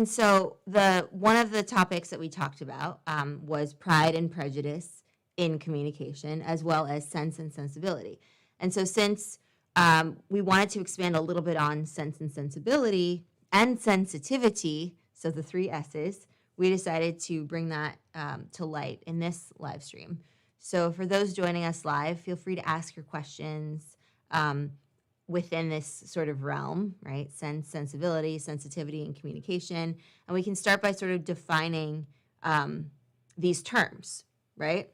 And so one of the topics that we talked about was pride and prejudice in communication, as well as sense and sensibility. And so since we wanted to expand a little bit on sense and sensibility and sensitivity, so the 3 S's, we decided to bring that to light in this live stream. So for those joining us live, feel free to ask your questions within this sort of realm, right? Sense, sensibility, sensitivity, and communication. And we can start by sort of defining these terms, right?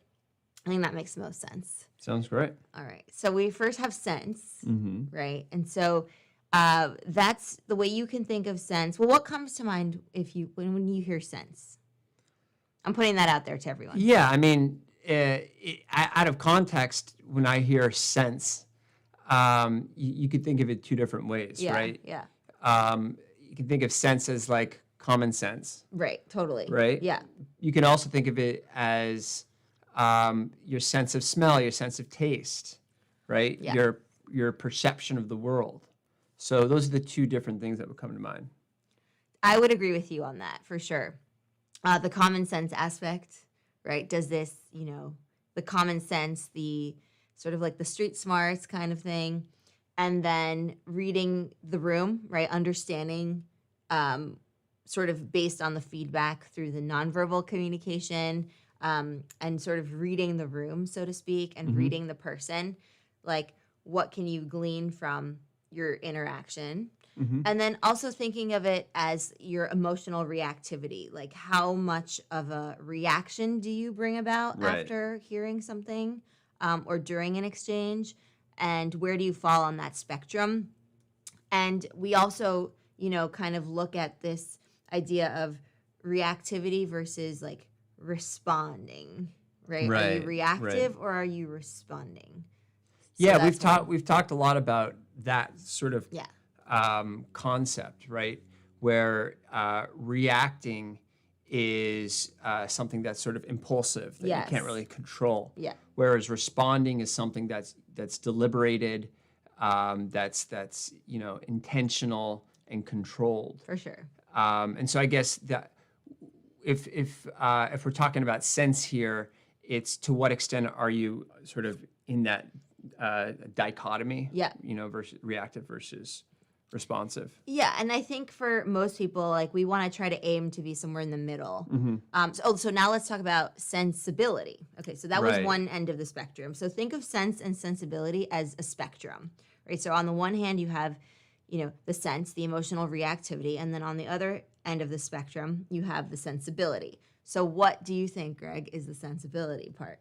I think that makes the most sense. Sounds great. All right. So we first have sense, right? And so that's the way you can think of sense. Well, what comes to mind when you hear sense? I'm putting that out there to everyone. Yeah, I mean, out of context, when I hear sense, you could think of it 2 different ways, right? Yeah. You can think of sense as like common sense. Right, totally. Right? Yeah. You can also think of it as your sense of smell, your sense of taste, right? Yeah. Your perception of the world. So those are the 2 different things that would come to mind. I would agree with you on that, for sure. The common sense aspect, right? Does this, the common sense, the sort of like the street smarts kind of thing, and then reading the room, right? Understanding sort of based on the feedback through the nonverbal communication, and sort of reading the room, so to speak, and reading the person. Like, what can you glean from your interaction? And then also thinking of it as your emotional reactivity. Like, how much of a reaction do you bring about after hearing something or during an exchange? And where do you fall on that spectrum? And we also, kind of look at this idea of reactivity versus like responding, right? Are you reactive or are you responding? So yeah, we've talked a lot about that sort of concept, right? Where reacting is something that's sort of impulsive that you can't really control. Yeah. Whereas responding is something that's deliberated, that's intentional and controlled. For sure. And so I guess that if we're talking about sense here, it's to what extent are you sort of in that dichotomy? Yeah. Versus reactive versus responsive. Yeah, and I think for most people, like, we want to try to aim to be somewhere in the middle. So now let's talk about sensibility. Okay, so that was one end of the spectrum. So think of sense and sensibility as a spectrum, right? So on the one hand, you have, the sense, the emotional reactivity, and then on the other end of the spectrum, you have the sensibility. So what do you think, Greg, is the sensibility part?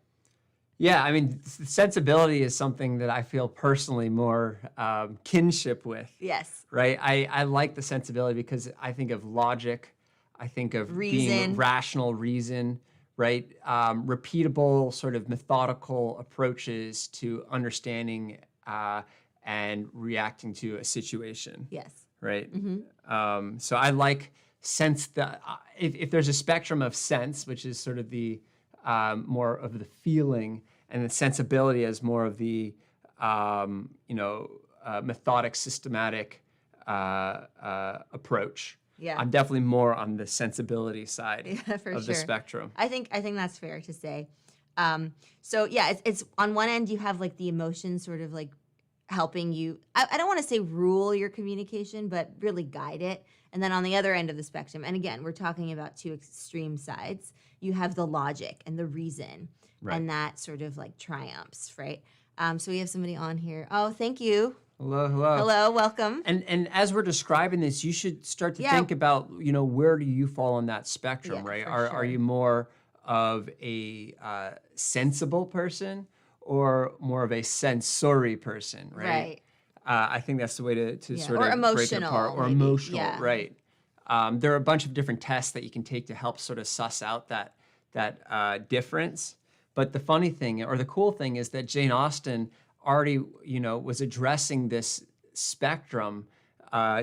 Yeah, I mean, sensibility is something that I feel personally more kinship with. Yes. Right? I like the sensibility because I think of logic. I think of being rational reason, right? Repeatable, sort of methodical approaches to understanding and reacting to a situation. Yes. Right? So I like sense that if there's a spectrum of sense, which is sort of the more of the feeling, and the sensibility as more of the methodic, systematic approach. Yeah, I'm definitely more on the sensibility side of the spectrum. I think that's fair to say. So yeah, it's on one end you have like the emotions sort of like helping you. I don't want to say rule your communication, but really guide it. And then on the other end of the spectrum, and again, we're talking about 2 extreme sides, you have the logic and the reason, and that sort of like triumphs, right? So we have somebody on here. Oh, thank you. Hello. Hello, welcome. And as we're describing this, you should start to think about, where do you fall on that spectrum, right? Are you more of a sensible person or more of a sensory person, right? Right. I think that's the way to sort or of emotional, break it apart. Or maybe. emotional, right. There are a bunch of different tests that you can take to help sort of suss out that difference. But the funny thing, or the cool thing, is that Jane Austen already, was addressing this spectrum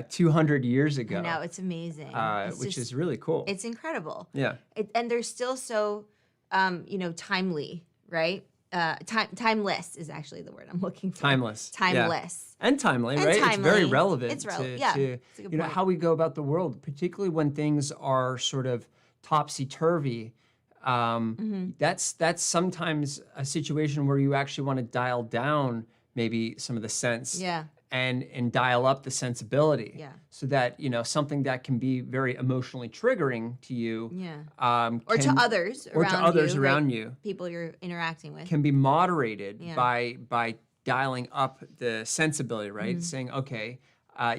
200 years ago. I know, it's amazing. Which is really cool. It's incredible. Yeah. And they're still so, timely, right? timeless is actually the word I'm looking for. Timeless. Timeless. Yeah. And timely, right? Timely. It's very relevant It's to, yeah, to it's a good you know, point. how we go about the world, particularly when things are sort of topsy-turvy. That's sometimes a situation where you actually want to dial down maybe some of the sense Yeah. and dial up the sensibility. Yeah. So that, you know, something that can be very emotionally triggering to you. Yeah. Or to others or to others around right? you. People you're interacting with. Can be moderated Yeah. by dialing up the sensibility, right? Saying, okay,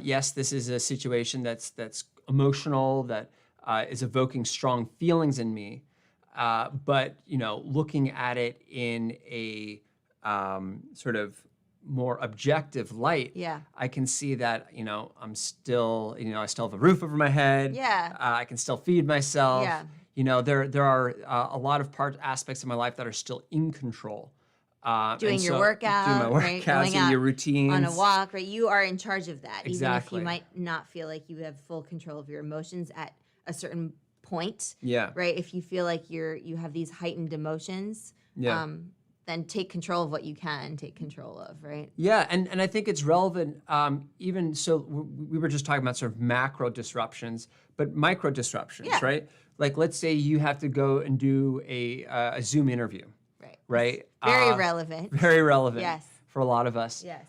yes, this is a situation that's emotional, that is evoking strong feelings in me, but you know, looking at it in a sort of more objective light, Yeah. I can see that, you know, I'm still, you know, I still have a roof over my head. Yeah. I can still feed myself. Yeah. You know, there are a lot of aspects of my life that are still in control. Doing your workout, doing my right? workouts Going and out your routines. on a walk, right? You are in charge of that. Exactly. Even if you might not feel like you have full control of your emotions at a certain point. Yeah. Right? If you feel like you have these heightened emotions, Yeah. then take control of what you can take control of, right? Yeah, and I think it's relevant, even so, we were just talking about sort of macro disruptions, but micro disruptions, Yeah. right? Like, let's say you have to go and do a Zoom interview, Right. right? Very relevant. Very relevant Yes. for a lot of us. Yes.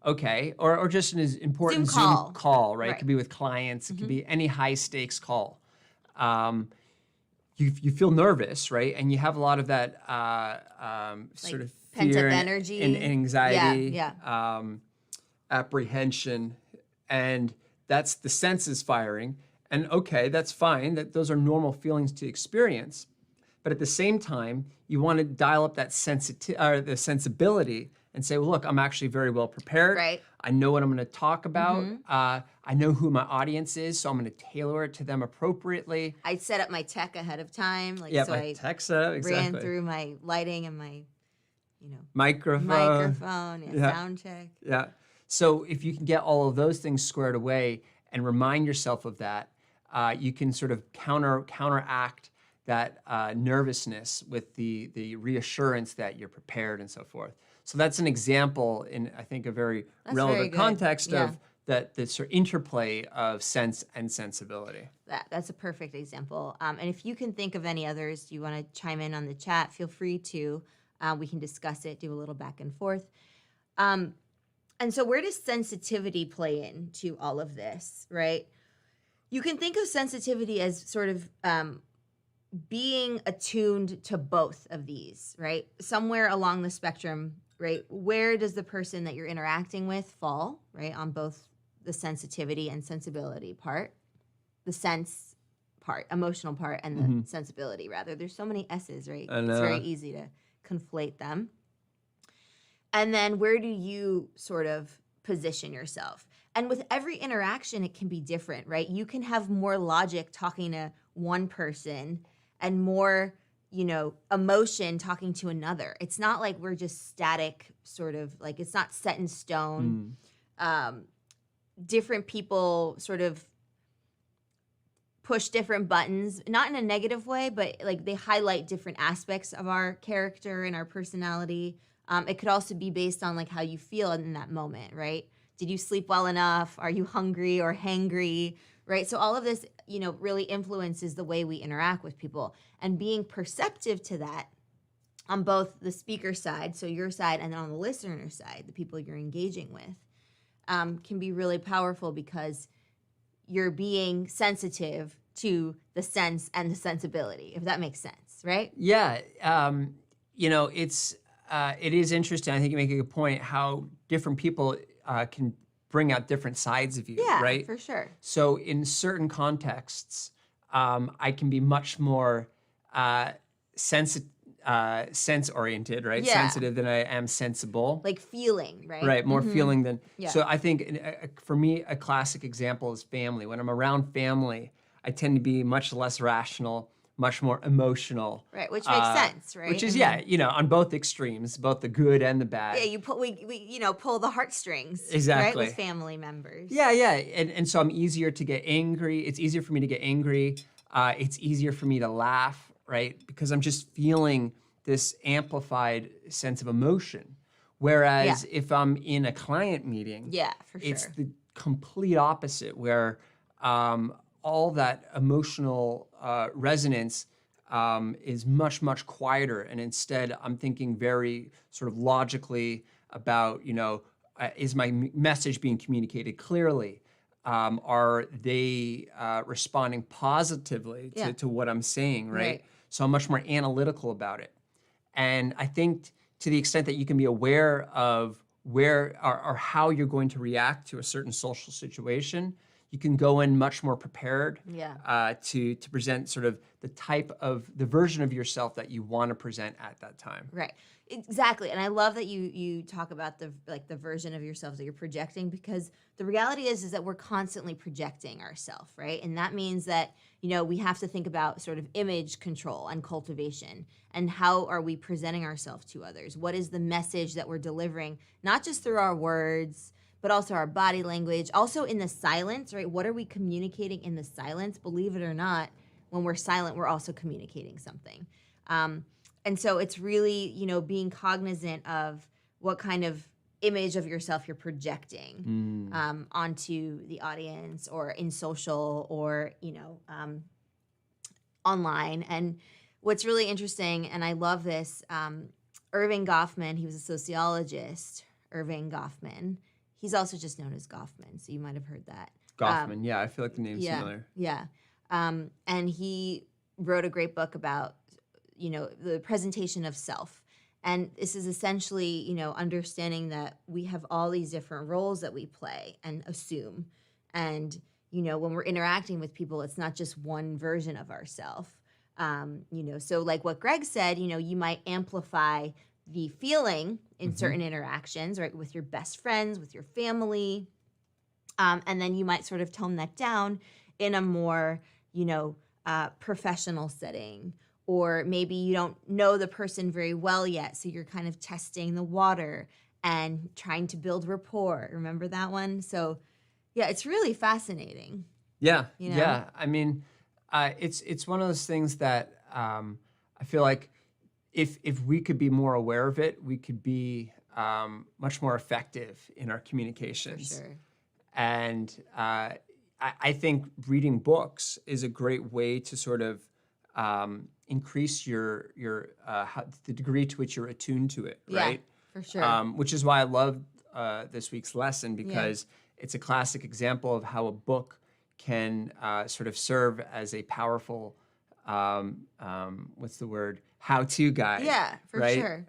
Okay, or just an important Zoom call. right? It Right. could be with clients, it could be any high stakes call. You feel nervous, right? And you have a lot of that sort of pent-up fear energy. and anxiety, Yeah. apprehension, and that's the senses firing. And okay, that's fine. Those are normal feelings to experience. But at the same time, you want to dial up that the sensibility and say, well, look, I'm actually very well prepared. Right. I know what I'm going to talk about. I know who my audience is, so I'm going to tailor it to them appropriately. I set up my tech ahead of time. Like, Yeah, so my I tech setup, exactly. ran through my lighting and my, Microphone. yeah, sound check. Yeah. So if you can get all of those things squared away and remind yourself of that, you can sort of counteract that nervousness with the reassurance that you're prepared and so forth. So that's an example in, I think, a very relevant very good. context Yeah. of the sort of interplay of sense and sensibility. That's a perfect example. And if you can think of any others, you want to chime in on the chat, feel free to. We can discuss it, do a little back and forth. And so where does sensitivity play into all of this, right? You can think of sensitivity as sort of being attuned to both of these, right? Somewhere along the spectrum, right? Where does the person that you're interacting with fall, right? On both the sensitivity and sensibility part, the sense part, emotional part, and the sensibility, rather. There's so many S's, right? I know. It's very easy to conflate them. And then where do you sort of position yourself? And with every interaction, it can be different, right? You can have more logic talking to one person and more, emotion talking to another. It's not like we're just static, sort of like it's not set in stone. Different people sort of push different buttons, not in a negative way, but like they highlight different aspects of our character and our personality. It could also be based on like how you feel in that moment, right? Did you sleep well enough? Are you hungry or hangry, right? So all of this, really influences the way we interact with people. And being perceptive to that on both the speaker side, so your side, and then on the listener side, the people you're engaging with, can be really powerful because you're being sensitive to the sense and the sensibility, if that makes sense, right? Yeah, it is interesting. I think you make a good point how different people can bring out different sides of you, Yeah, right? for sure. So in certain contexts, I can be much more sense-oriented, right? Yeah. Sensitive than I am sensible. Like feeling, right? Right, more feeling than. Yeah. So I think for me, a classic example is family. When I'm around family, I tend to be much less rational, much more emotional. Right, which makes sense, right? Which is, on both extremes, both the good and the bad. Yeah, we pull the heartstrings, Exactly. right, with family members. Yeah, and so I'm easier to get angry. It's easier for me to get angry. It's easier for me to laugh, right? Because I'm just feeling this amplified sense of emotion. Whereas if I'm in a client meeting, Yeah, for sure. it's the complete opposite, where all that emotional resonance is much, much quieter. And instead, I'm thinking very sort of logically about, is my message being communicated clearly? Are they responding positively to what I'm saying, right? So I'm much more analytical about it. And I think to the extent that you can be aware of where or how you're going to react to a certain social situation, you can go in much more prepared to present sort of the version of yourself that you want to present at that time. Right. Exactly. And I love that you talk about the version of yourself that you're projecting, because the reality is that we're constantly projecting ourselves, right? And that means that, we have to think about sort of image control and cultivation, and how are we presenting ourselves to others? What is the message that we're delivering, not just through our words, but also our body language, also in the silence, right? What are we communicating in the silence? Believe it or not, when we're silent, we're also communicating something. And so it's really, being cognizant of what kind of image of yourself you're projecting onto the audience, or in social, or, online. And what's really interesting, and I love this, Irving Goffman, he was a sociologist, Irving Goffman. He's also just known as Goffman, so you might have heard that. Goffman, I feel like the name's familiar. Yeah. And he wrote a great book about, the presentation of self. And this is essentially, understanding that we have all these different roles that we play and assume. And, when we're interacting with people, it's not just one version of ourselves. So like what Greg said, you might amplify the feeling in certain interactions, right, with your best friends, with your family. And then you might sort of tone that down in a more, professional setting. Or maybe you don't know the person very well yet, so you're kind of testing the water and trying to build rapport. Remember that one? So, yeah, it's really fascinating. Yeah, yeah. I mean, it's one of those things that I feel like if we could be more aware of it, we could be much more effective in our communications. For sure. And I think reading books is a great way to sort of increase your the degree to which you're attuned to it, right? Yeah, for sure. Which is why I loved this week's lesson, because it's a classic example of how a book can sort of serve as a powerful, how-to guide. Yeah, for right? sure.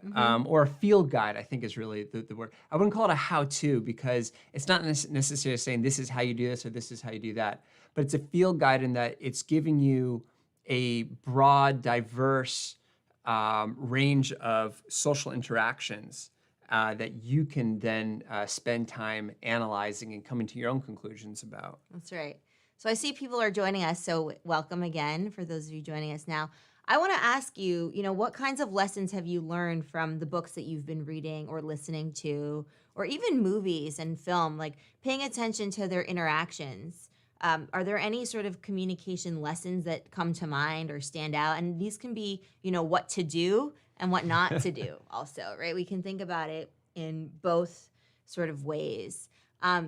Or a field guide, I think is really the word. I wouldn't call it a how-to, because it's not necessarily saying this is how you do this or this is how you do that. But it's a field guide in that it's giving you a broad, diverse range of social interactions that you can then spend time analyzing and coming to your own conclusions about. That's right. So I see people are joining us, so welcome again for those of you joining us now. I want to ask you, what kinds of lessons have you learned from the books that you've been reading or listening to, or even movies and film, like paying attention to their interactions? Are there any sort of communication lessons that come to mind or stand out? And these can be, what to do and what not to do also, right? We can think about it in both sort of ways.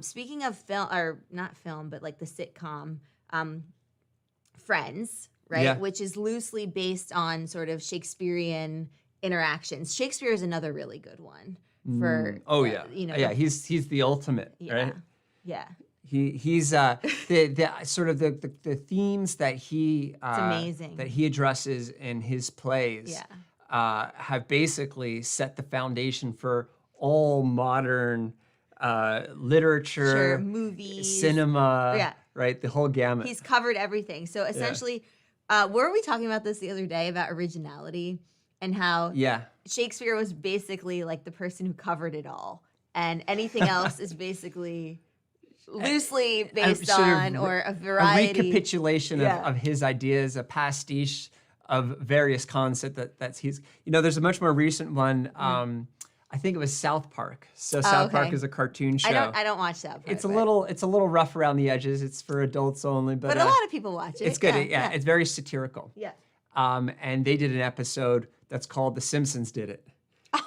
Speaking of film, or not film, but like the sitcom Friends, right? Yeah. Which is loosely based on sort of Shakespearean interactions. Shakespeare is another really good one for, he's the ultimate, right? Yeah. He's the sort of the themes that he amazing. That he addresses in his plays have basically set the foundation for all modern literature, movies, cinema, right? The whole gamut. He's covered everything. So essentially, were we talking about this the other day about originality and how Shakespeare was basically like the person who covered it all, and anything else is basically loosely based on or a variety. A recapitulation of his ideas, a pastiche of various concepts that's he's. There's a much more recent one. I think it was South Park. So South Park is a cartoon show. I don't watch South Park. It's a little rough around the edges. It's for adults only, but a lot of people watch it. It's good. Yeah, it's very satirical. Yeah. And they did an episode that's called The Simpsons Did It.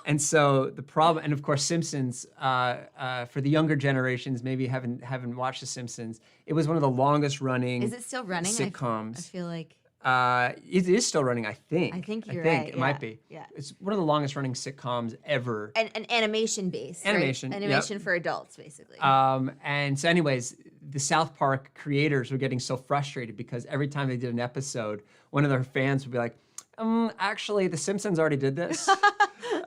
And so the problem, and of course, Simpsons, for the younger generations, maybe haven't watched The Simpsons. It was one of the longest running Is it still running? sitcoms. I feel like It is still running, I think. I think you're right. It might be. Yeah. It's one of the longest running sitcoms ever. And animation based. Animation, Right? yep. Animation for adults, basically. And so anyways, the South Park creators were getting so frustrated because every time they did an episode, one of their fans would be like, actually, The Simpsons already did this.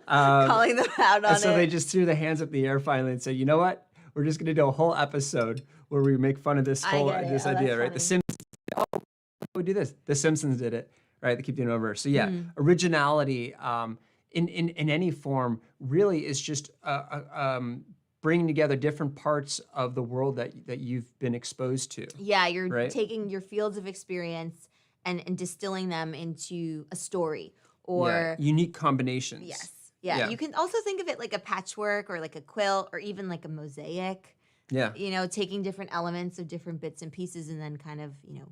Calling them out on and so it. they just threw their hands up in the air finally and said, you know what? We're just going to do a whole episode where we make fun of this I get it. this Oh, idea, that's right? The funny. Simpsons, we do this. The Simpsons did it, right? They keep doing it over. So yeah, originality in any form really is just bringing together different parts of the world that you've been exposed to. Yeah, you're right? taking your fields of experience and distilling them into a story or unique combinations. Yes. Yeah. You can also think of it like a patchwork or like a quilt or even like a mosaic. Yeah. You know, taking different elements of different bits and pieces and then kind of, you know,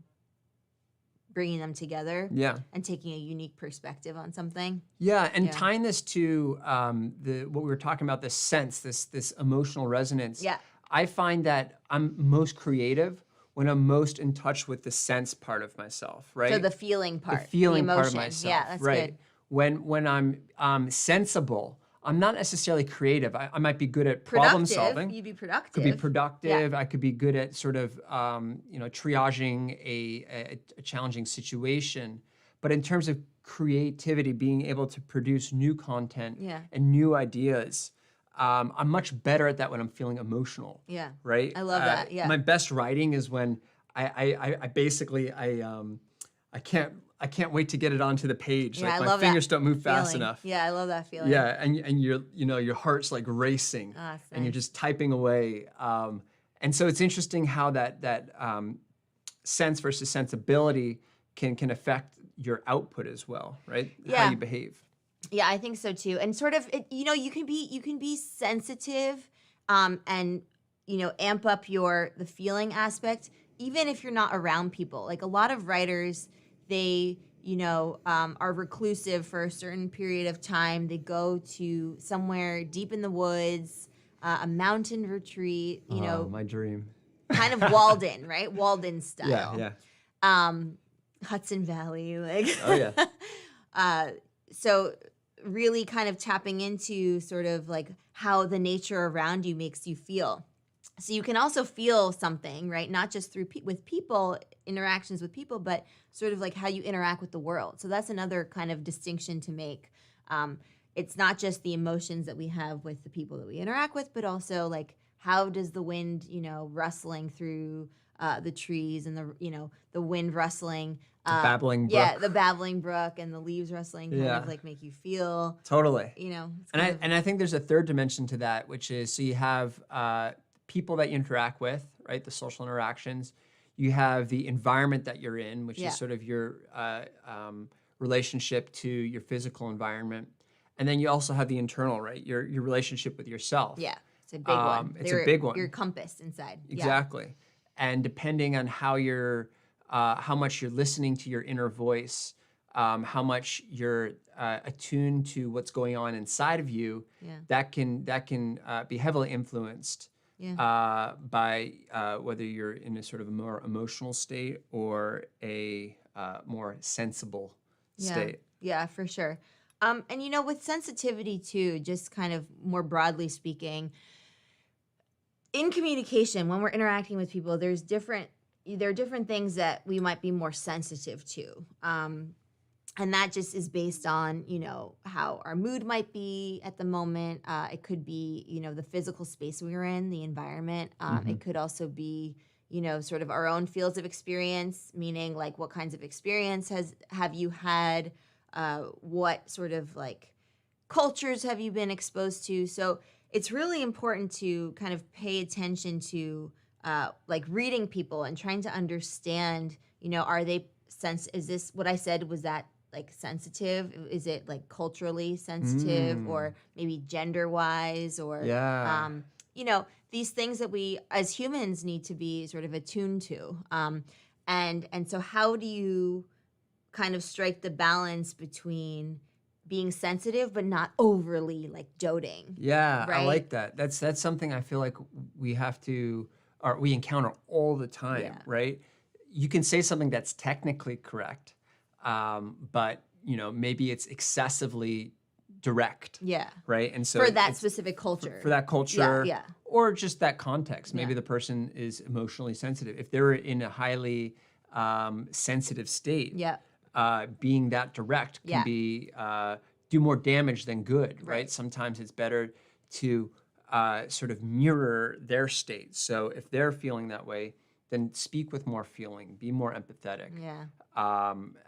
bringing them together. Yeah. And taking a unique perspective on something. Yeah, and tying this to what we were talking about, this sense, this emotional resonance. Yeah. I find that I'm most creative when I'm most in touch with the sense part of myself, right? So the feeling part. The feeling the part of emotion. myself. Yeah, that's right. good. When I'm sensible, I'm not necessarily creative. I might be good at problem solving. You'd be productive. Could be productive. I could be good at sort of triaging a challenging situation. But in terms of creativity, being able to produce new content and new ideas, I'm much better at that when I'm feeling emotional. Yeah. Right. I love that. Yeah. My best writing is when I basically I can't wait to get it onto the page. Yeah, like I my love fingers that don't move fast feeling. enough. Yeah, I love that feeling. Yeah, and your heart's like racing, and you're just typing away. And so it's interesting how that sense versus sensibility can affect your output as well, right? Yeah. How you behave. Yeah, I think so too. And sort of, you can be sensitive, and amp up the feeling aspect, even if you're not around people. Like a lot of writers, they are reclusive for a certain period of time. They go to somewhere deep in the woods, a mountain retreat. My dream. Kind of Walden, right? Walden style. Yeah. Hudson Valley, like. Oh yeah. So really kind of tapping into sort of like how the nature around you makes you feel. So you can also feel something, right? Not just through with people, interactions with people, but sort of like how you interact with the world. So that's another kind of distinction to make. It's not just the emotions that we have with the people that we interact with, but also like how does the wind, rustling through the trees and the wind rustling. The babbling brook. Yeah, the babbling brook and the leaves rustling kind of like make you feel. Totally. And I think there's a third dimension to that, which is so you have people that you interact with, right? The social interactions. You have the environment that you're in, which is sort of your relationship to your physical environment. And then you also have the internal, right? Your relationship with yourself. Yeah, it's a big one. It's a big one. Your compass inside. Exactly. Yeah. And depending on how much you're listening to your inner voice, how much you're attuned to what's going on inside of you, that can be heavily influenced by whether you're in a sort of a more emotional state or a more sensible state. Yeah, for sure. And with sensitivity too, just kind of more broadly speaking, in communication, when we're interacting with people, there are different things that we might be more sensitive to. And that just is based on, how our mood might be at the moment. It could be, the physical space we were in, the environment. It could also be, sort of our own fields of experience, meaning like what kinds of experience have you had? What sort of like cultures have you been exposed to? So it's really important to kind of pay attention to like reading people and trying to understand, are they is this what I said, was that like sensitive? Is it like culturally sensitive or maybe gender wise or, these things that we as humans need to be sort of attuned to. And so how do you kind of strike the balance between being sensitive, but not overly like doting. Yeah, I Right? like that. That's something I feel like we have to, or we encounter all the time, Yeah. right? You can say something that's technically correct, but maybe it's excessively direct, Yeah. right? And so For that it's specific culture. for that culture, Yeah. or just that context. Maybe Yeah. the person is emotionally sensitive. If they're in a highly sensitive state, Yeah. being that direct can Yeah. be do more damage than good, right? Right. Sometimes it's better to sort of mirror their state. So if they're feeling that way, then speak with more feeling, be more empathetic, Yeah.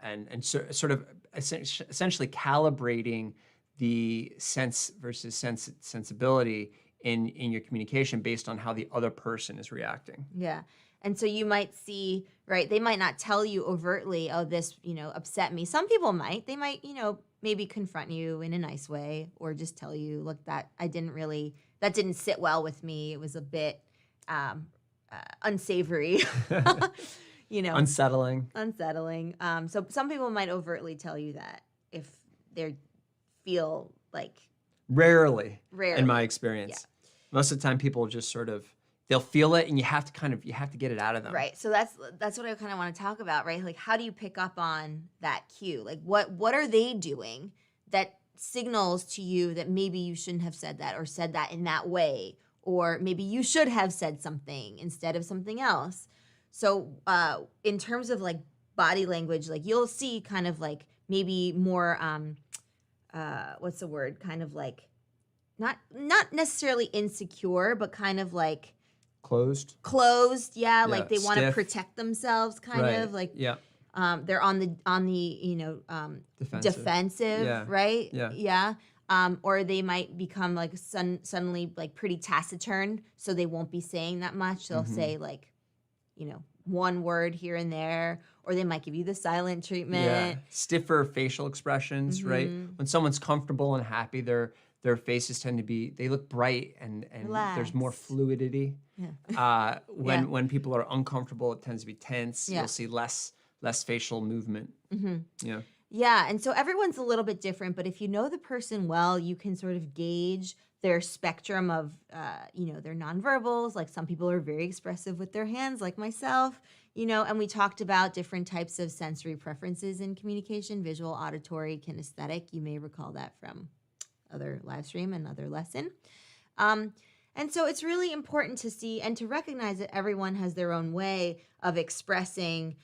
and sort of essentially calibrating the sense versus sensibility in your communication based on how the other person is reacting. Yeah. And so you might see, right, they might not tell you overtly, oh, this, upset me. Some people might. They might, maybe confront you in a nice way or just tell you, look, that didn't sit well with me. It was a bit unsavory, Unsettling. unsettling. So some people might overtly tell you that if they feel like Rarely, Rarely. in my experience. Most of the time, people just sort of, they'll feel it, and you have to get it out of them. right. So that's what I kind of want to talk about, right? Like, how do you pick up on that cue? Like, what are they doing that signals to you that maybe you shouldn't have said that or said that in that way, or maybe you should have said something instead of something else? So, in terms of like body language, like you'll see kind of like maybe more what's the word? Kind of like not necessarily insecure, but kind of like Closed. yeah, like they want to stiff. protect themselves, kind Right. of like Yeah. they're on the defensive, Yeah. right? Yeah. Or they might become like suddenly like pretty taciturn, so they won't be saying that much. They'll say like one word here and there, or they might give you the silent treatment. Yeah. Stiffer facial expressions, right? When someone's comfortable and happy, their faces tend to be, they look bright and there's more Relaxed. fluidity. Yeah. When people are uncomfortable, it tends to be tense. Yeah. You'll see less facial movement. Yeah. Yeah, and so everyone's a little bit different, but if you know the person well, you can sort of gauge their spectrum of, their nonverbals. Like some people are very expressive with their hands, like myself, and we talked about different types of sensory preferences in communication, visual, auditory, kinesthetic. You may recall that from other live stream and other lesson. And so it's really important to see and to recognize that everyone has their own way of expressing,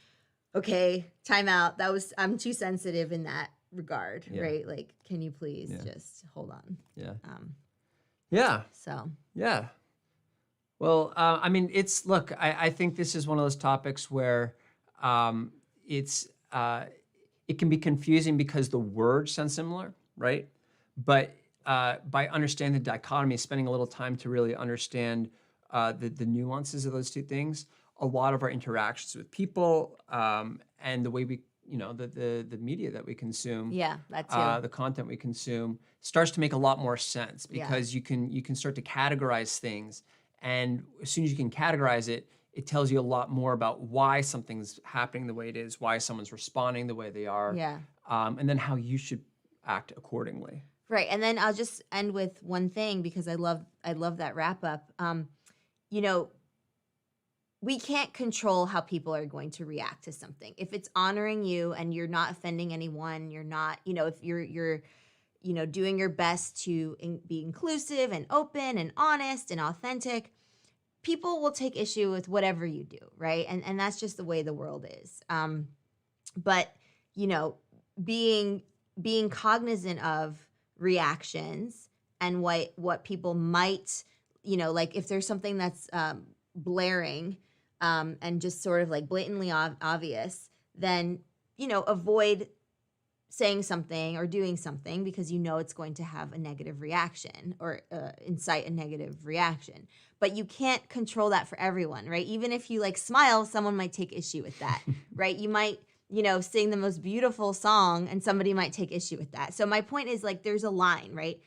okay, time out. I'm too sensitive in that regard, right? Like, can you please just hold on? Yeah. So Yeah. Well, I think this is one of those topics where it can be confusing because the words sound similar, right? But by understanding the dichotomy, spending a little time to really understand the nuances of those two things, a lot of our interactions with people and the way we, the media that we consume, that too. the content we consume starts to make a lot more sense because you can start to categorize things, and as soon as you can categorize it, it tells you a lot more about why something's happening the way it is, why someone's responding the way they are, and then how you should act accordingly. Right, and then I'll just end with one thing because I love that wrap up. We can't control how people are going to react to something. If it's honoring you and you're not offending anyone, you're not, if you're doing your best to be inclusive and open and honest and authentic, people will take issue with whatever you do, right? And that's just the way the world is. But being cognizant of reactions and what people might, like if there's something that's blaring and just sort of like blatantly obvious, then avoid saying something or doing something because it's going to have a negative reaction or incite a negative reaction. But you can't control that for everyone, right? Even if you like smile, someone might take issue with that, right? You might sing the most beautiful song and somebody might take issue with that. So my point is like there's a line, right?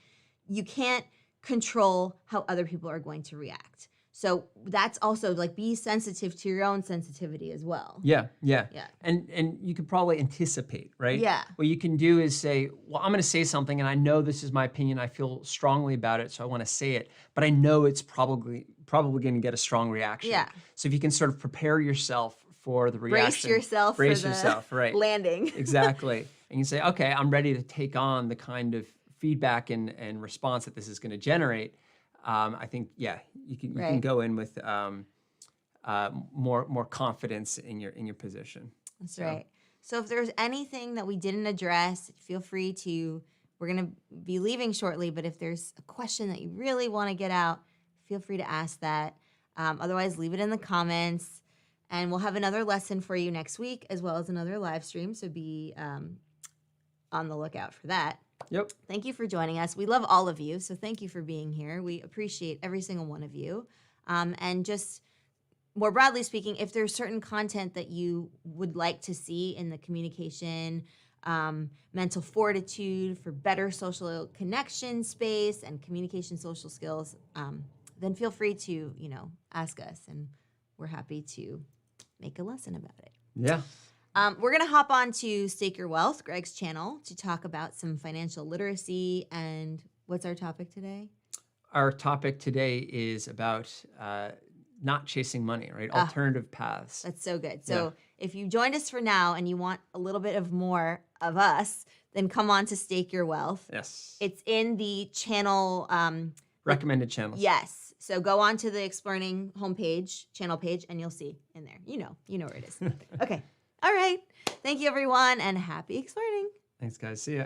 You can't control how other people are going to react. So that's also like be sensitive to your own sensitivity as well. Yeah. Yeah. And you could probably anticipate, right? Yeah. What you can do is say, well, I'm going to say something and I know this is my opinion. I feel strongly about it, so I want to say it, but I know it's probably going to get a strong reaction. Yeah. So if you can sort of prepare yourself for the reaction. Brace Brace for yourself, the right. landing. Exactly. And you say, okay, I'm ready to take on the kind of feedback and response that this is going to generate. I think, yeah, you can go in with more confidence in your position. That's right. So if there's anything that we didn't address, feel free to, we're going to be leaving shortly, but if there's a question that you really want to get out, feel free to ask that. Otherwise, leave it in the comments. And we'll have another lesson for you next week, as well as another live stream. So be on the lookout for that. Yep. Thank you for joining us. We love all of you, so thank you for being here. We appreciate every single one of you. And just more broadly speaking, if there's certain content that you would like to see in the communication, mental fortitude for better social connection space and communication social skills, then feel free to, ask us, and we're happy to make a lesson about it. Yeah. We're going to hop on to Stake Your Wealth, Greg's channel, to talk about some financial literacy. And what's our topic today? Our topic today is about not chasing money, right? Alternative paths. That's so good. So if you joined us for now and you want a little bit of more of us, then come on to Stake Your Wealth. Yes. It's in the channel. Recommended channels. Yes. So go on to the Explearning homepage, channel page, and you'll see in there. You know where it is. Okay. All right. Thank you, everyone, and happy explearning. Thanks, guys. See ya.